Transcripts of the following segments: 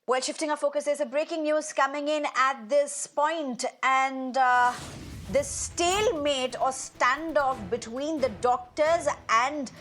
Well, shifting our focus, there's a breaking news coming in at this point, and this stalemate or standoff between the doctors and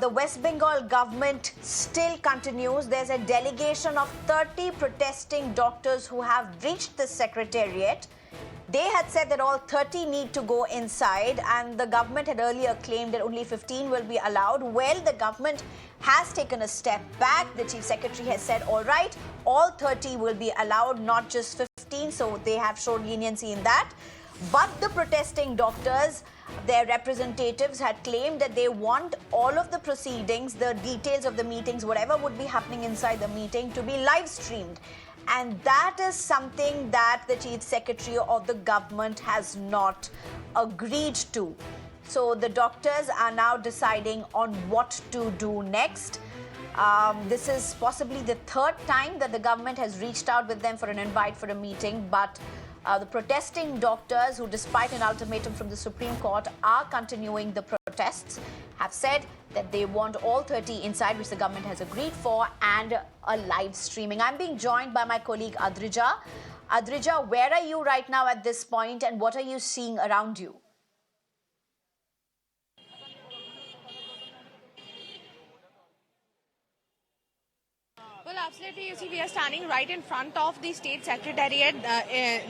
the West Bengal government still continues. There's a delegation of 30 protesting doctors who have reached the secretariat. They had said that all 30 need to go inside, and the government had earlier claimed that only 15 will be allowed. Well, the government has taken a step back. The chief secretary has said, all right, all 30 will be allowed, not just 15. So they have shown leniency in that. But the protesting doctors, their representatives had claimed that they want all of the proceedings, the details of the meetings, whatever would be happening inside the meeting, to be live streamed. And that is something that the chief secretary of the government has not agreed to. So the doctors are now deciding on what to do next. This is possibly the third time that the government has reached out with them for an invite for a meeting, but the protesting doctors, who despite an ultimatum from the Supreme Court are continuing the protests, have said that they want all 30 inside, which the government has agreed for, and a live streaming. I'm being joined by my colleague Adrija. Adrija, where are you right now at this point, and what are you seeing around you? Well, absolutely. You see, we are standing right in front of the state secretariat,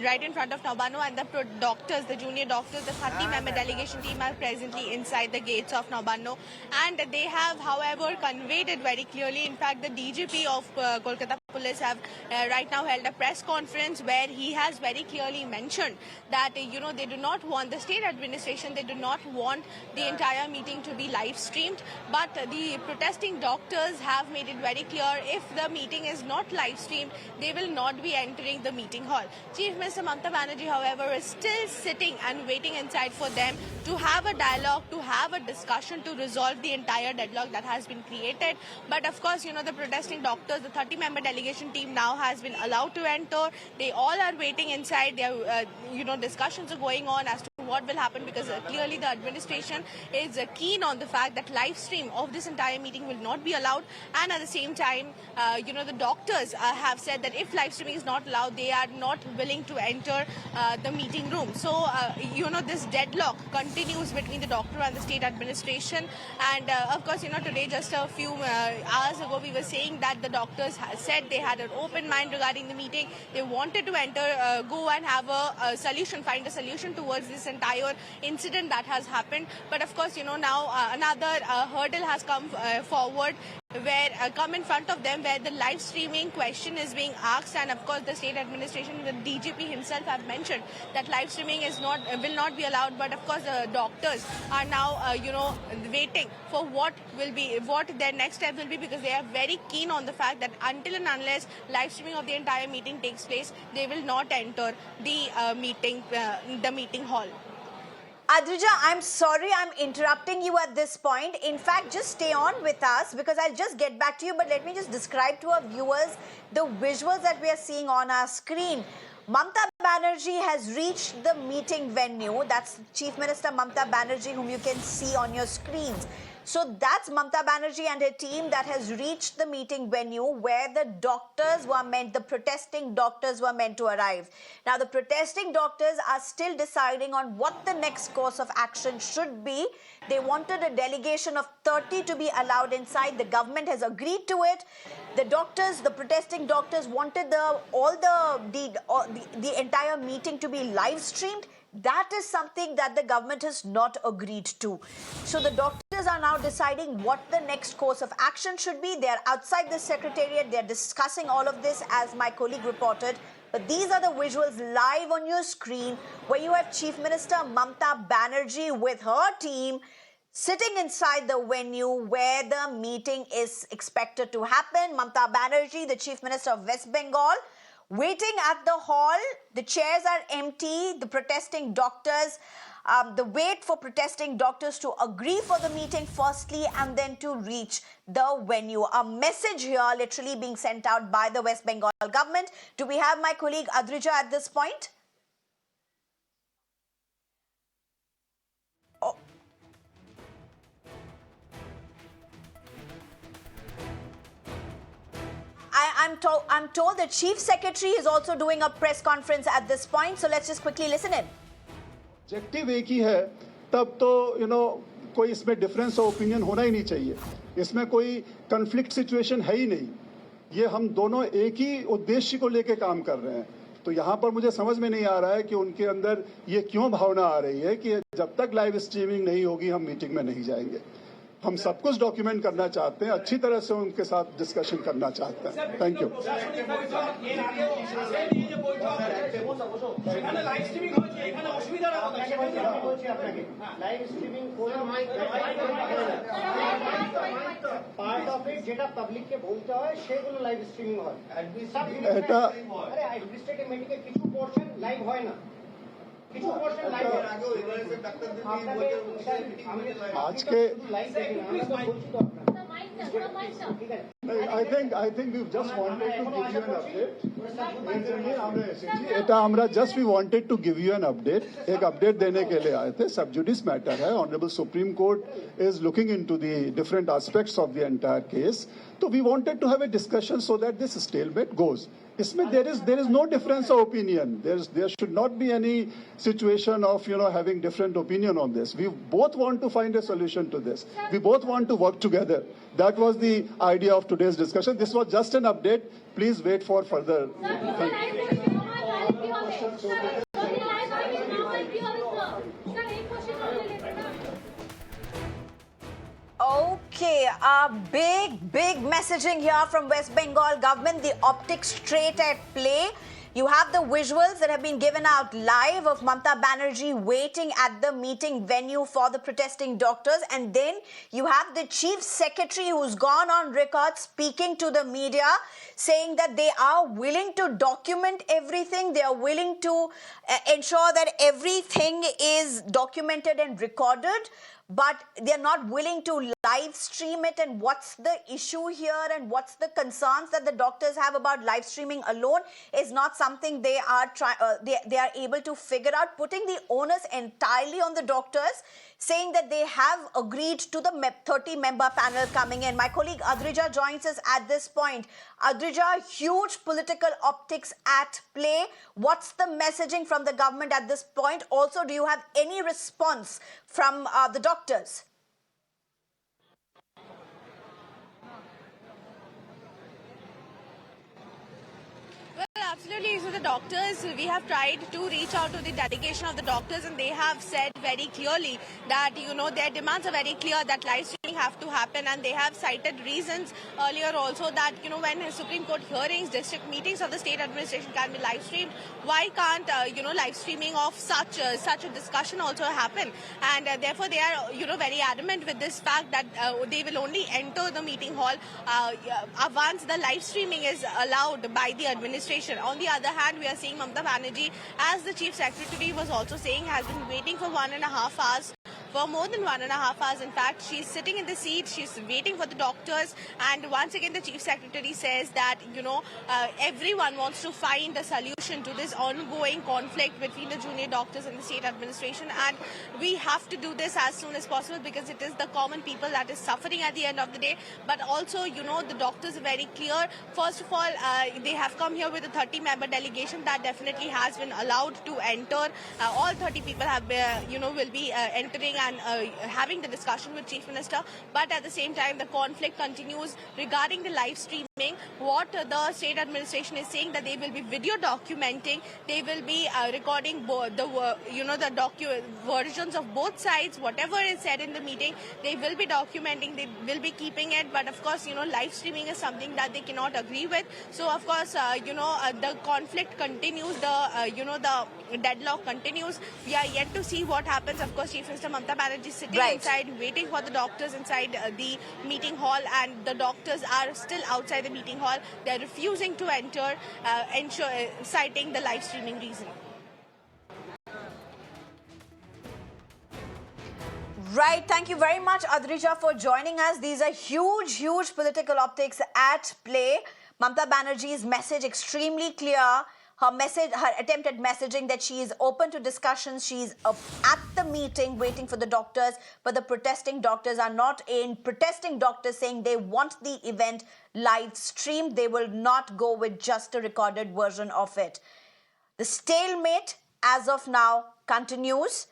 right in front of Nabano, and the doctors, the junior doctors, the 30-member delegation team are presently inside the gates of Nabano. And they have, however, conveyed it very clearly. In fact, the DGP of Kolkata Police have right now held a press conference where he has very clearly mentioned that, they do not want the state administration, they do not want the entire meeting to be live streamed. But the protesting doctors have made it very clear, if the meeting is not live streamed, they will not be entering the meeting hall. Chief Minister Mamata Banerjee, however, is still sitting and waiting inside for them to have a dialogue, to have a discussion to resolve the entire deadlock that has been created. But of course, the protesting doctors, the 30-member delegation team now has been allowed to enter. They all are waiting inside. There, discussions are going on as to what will happen, because clearly the administration is keen on the fact that live stream of this entire meeting will not be allowed. And at the same time, the doctors have said that if live streaming is not allowed, they are not willing to enter the meeting room. So, this deadlock continues between the doctor and the state administration. And of course, today, just a few hours ago, we were saying that the doctors said they had an open mind regarding the meeting. They wanted to enter, go and have a solution, find a solution towards this entire incident that has happened. But of course, now another hurdle has come forward, where come in front of them, where the live streaming question is being asked. And of course, the state administration, the DGP himself have mentioned that live streaming will not be allowed. But of course, the doctors are now waiting for what their next step will be, because they are very keen on the fact that until and unless live streaming of the entire meeting takes place, they will not enter the meeting hall. Adrija, I'm sorry I'm interrupting you at this point. In fact, just stay on with us, because I'll just get back to you. But let me just describe to our viewers the visuals that we are seeing on our screen. Mamata Banerjee has reached the meeting venue. That's Chief Minister Mamata Banerjee, whom you can see on your screens. So that's Mamata Banerjee and her team that has reached the meeting venue where the protesting doctors were meant to arrive. Now, the protesting doctors are still deciding on what the next course of action should be. They wanted a delegation of 30 to be allowed inside. The government has agreed to it. The protesting doctors wanted the entire meeting to be live streamed. That is something that the government has not agreed to. So the doctors are now deciding what the next course of action should be. They are outside the secretariat. They are discussing all of this, as my colleague reported. But these are the visuals live on your screen, where you have Chief Minister Mamata Banerjee with her team sitting inside the venue where the meeting is expected to happen. Mamata Banerjee, the Chief Minister of West Bengal, waiting at the hall. The chairs are empty. The protesting doctors, the wait for protesting doctors to agree for the meeting firstly, and then to reach the venue. A message here literally being sent out by the West Bengal government. Do we have my colleague Adrija at this point? Oh. I'm told the chief secretary is also doing a press conference at this point. So let's just quickly listen in. Objective एक ही है, तब तो कोई इसमें difference of opinion होना ही नहीं चाहिए. इसमें कोई कन्फ्लिक्ट सिचुएशन है ही नहीं. ये हम दोनों एक ही उद्देश्य को लेके काम कर रहे हैं. तो यहाँ पर मुझे समझ में नहीं आ रहा है कि उनके अंदर ये क्यों भावना आ रही है कि जब तक लाइव स्ट्रीमिंग नहीं होगी हम मीटिंग में नहीं जाएंगे. हम सब कुछ डॉक्यूमेंट करना चाहते हैं, अच्छी तरह से उनके साथ डिस्कशन करना चाहते हैं. Thank you. Part of it যেটা পাবলিককে বলতে হয় সেগুলো লাইভ স্ট্রিমিং হয়। এটা আরে অ্যাডমিনিস্ট্রেটিভ মিটিংয়ে কিছু পোরশন লাইভ হয় না, কিছু পোরশন লাইভ হয়। आज के লাইভ দেখি না, আমরা তো বলছি তো আপনারা। ঠিক আছে। I think we just wanted to give you an update. এটা আমরা just we wanted to give you an update. एक update देने के लिए आए थे. Sub judice matter है. Honorable Supreme Court is looking into the different aspects of the entire case. So we wanted to have a discussion so that this stalemate goes. इसमें there is no difference of opinion. There should not be any situation of having different opinion on this. We both want to find a solution to this. We both want to work together. That was the idea of today's discussion. This was just an update. Please wait for further. Okay, big messaging here from West Bengal government. The optics straight at play. You have the visuals that have been given out live of Mamata Banerjee waiting at the meeting venue for the protesting doctors. And then you have the chief secretary who's gone on record speaking to the media saying that they are willing to document everything. They are willing to ensure that everything is documented and recorded. But they're not willing to live stream it. And what's the issue here and what's the concerns that the doctors have about live streaming alone is not something they are able to figure out, putting the onus entirely on the doctors, saying that they have agreed to the 30-member panel coming in. My colleague Adrija joins us at this point. Adrija, huge political optics at play. What's the messaging from the government at this point? Also, do you have any response from the doctors? Well, absolutely. So the doctors, we have tried to reach out to the delegation of the doctors, and they have said very clearly that, their demands are very clear that live streaming have to happen, and they have cited reasons earlier also that, when Supreme Court hearings, district meetings of the state administration can be live streamed, why can't, live streaming of such a discussion also happen? And therefore they are, very adamant with this fact that they will only enter the meeting hall once the live streaming is allowed by the administration. On the other hand, we are seeing Mamata Banerjee, as the Chief Secretary was also saying, has been waiting for 1.5 hours. For more than 1.5 hours, in fact, she's sitting in the seat, she's waiting for the doctors, and once again the Chief Secretary says that, everyone wants to find a solution to this ongoing conflict between the junior doctors and the state administration, and we have to do this as soon as possible because it is the common people that is suffering at the end of the day. But also, the doctors are very clear. First of all, they have come here with a 30-member delegation that definitely has been allowed to enter. All 30 people have, will be entering and having the discussion with Chief Minister. But at the same time, the conflict continues regarding the live streaming. What the state administration is saying that they will be video documenting, they will be recording the versions of both sides, whatever is said in the meeting, they will be documenting, they will be keeping it. But of course, live streaming is something that they cannot agree with. So of course, the conflict continues, the deadlock continues. We are yet to see what happens. Of course, Chief Minister Mamata Banerjee sitting inside, waiting for the doctors inside the meeting hall, and the doctors are still outside the meeting hall. They are refusing to enter, citing the live streaming reason. Right. Thank you very much, Adrija, for joining us. These are huge political optics at play. Mamata Banerjee's message extremely clear. her message, her attempt at messaging that she is open to discussions. She's at the meeting waiting for the doctors, but the protesting doctors are not in. Protesting doctors saying they want the event live streamed. They will not go with just a recorded version of it. The stalemate as of now continues.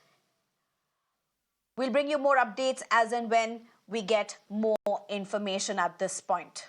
We'll bring you more updates as and when we get more information at this point.